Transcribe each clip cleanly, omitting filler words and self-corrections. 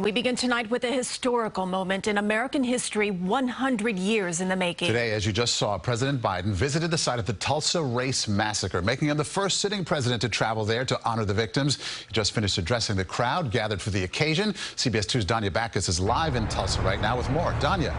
We begin tonight with a historical moment in American history, 100 years in the making. Today, as you just saw, President Biden visited the site of the Tulsa race massacre, making him the first sitting president to travel there to honor the victims. He just finished addressing the crowd gathered for the occasion. CBS 2's Danya Bacchus is live in Tulsa right now with more. Danya.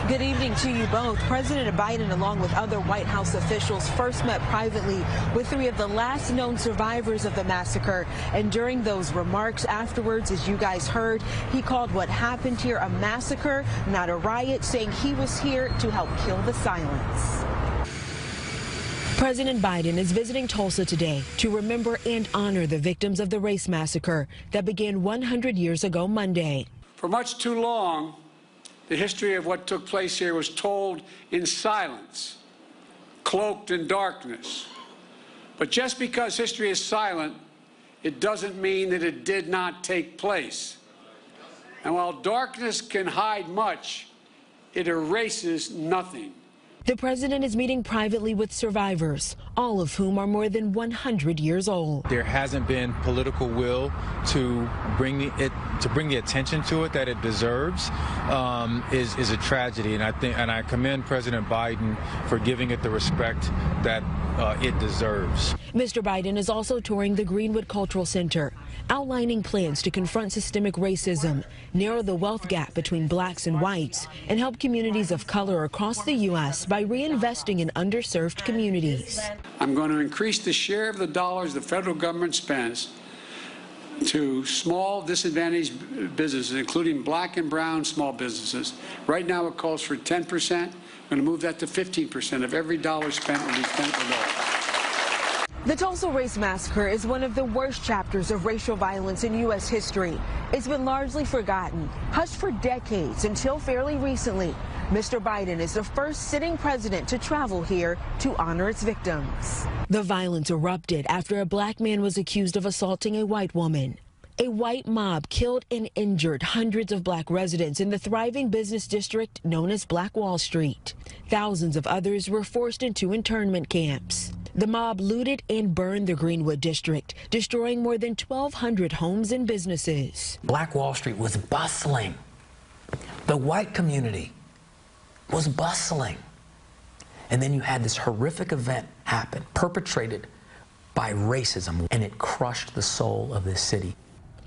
Good evening to you both. President Biden, along with other White House officials, first met privately with three of the last known survivors of the massacre. And during those remarks afterwards, as you guys heard, he called what happened here a massacre, not a riot, saying he was here to help kill the silence. President Biden is visiting Tulsa today to remember and honor the victims of the race massacre that began 100 years ago Monday. For much too long, the history of what took place here was told in silence, cloaked in darkness. But just because history is silent, it doesn't mean that it did not take place. And while darkness can hide much, it erases nothing. The president is meeting privately with survivors, all of whom are more than 100 years old. There hasn't been political will to bring the attention to it that it deserves. Is a tragedy, and I commend President Biden for giving it the respect that it deserves. Mr. Biden is also touring the Greenwood Cultural Center, outlining plans to confront systemic racism, narrow the wealth gap between blacks and whites, and help communities of color across the U.S. by reinvesting in underserved communities. I'm going to increase the share of the dollars the federal government spends to small disadvantaged businesses, including black and brown small businesses. Right now it calls for 10%. I'm going to move that to 15% of every dollar spent will be spent with those. The Tulsa race massacre is one of the worst chapters of racial violence in U.S. history. It's been largely forgotten, hushed for decades until fairly recently. Mr. Biden is the first sitting president to travel here to honor its victims. The violence erupted after a black man was accused of assaulting a white woman. A white mob killed and injured hundreds of black residents in the thriving business district known as Black Wall Street. Thousands of others were forced into internment camps. The mob looted and burned the Greenwood district, destroying more than 1,200 homes and businesses. Black Wall Street was bustling. The white community was bustling. And then you had this horrific event happen, perpetrated by racism, and it crushed the soul of this city.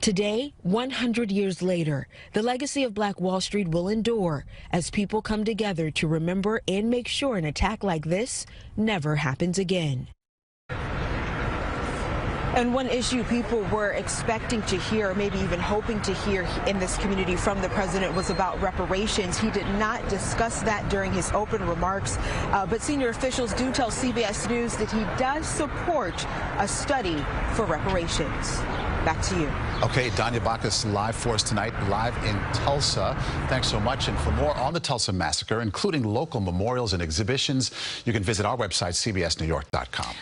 Today, 100 years later, the legacy of Black Wall Street will endure as people come together to remember and make sure an attack like this never happens again. And one issue people were expecting to hear, maybe even hoping to hear in this community from the president was about reparations. He did not discuss that during his open remarks, but senior officials do tell CBS News that he does support a study for reparations. Back to you. Okay, Danya Bacchus live for us tonight, live in Tulsa. Thanks so much. And for more on the Tulsa massacre, including local memorials and exhibitions, you can visit our website, cbsnewyork.com.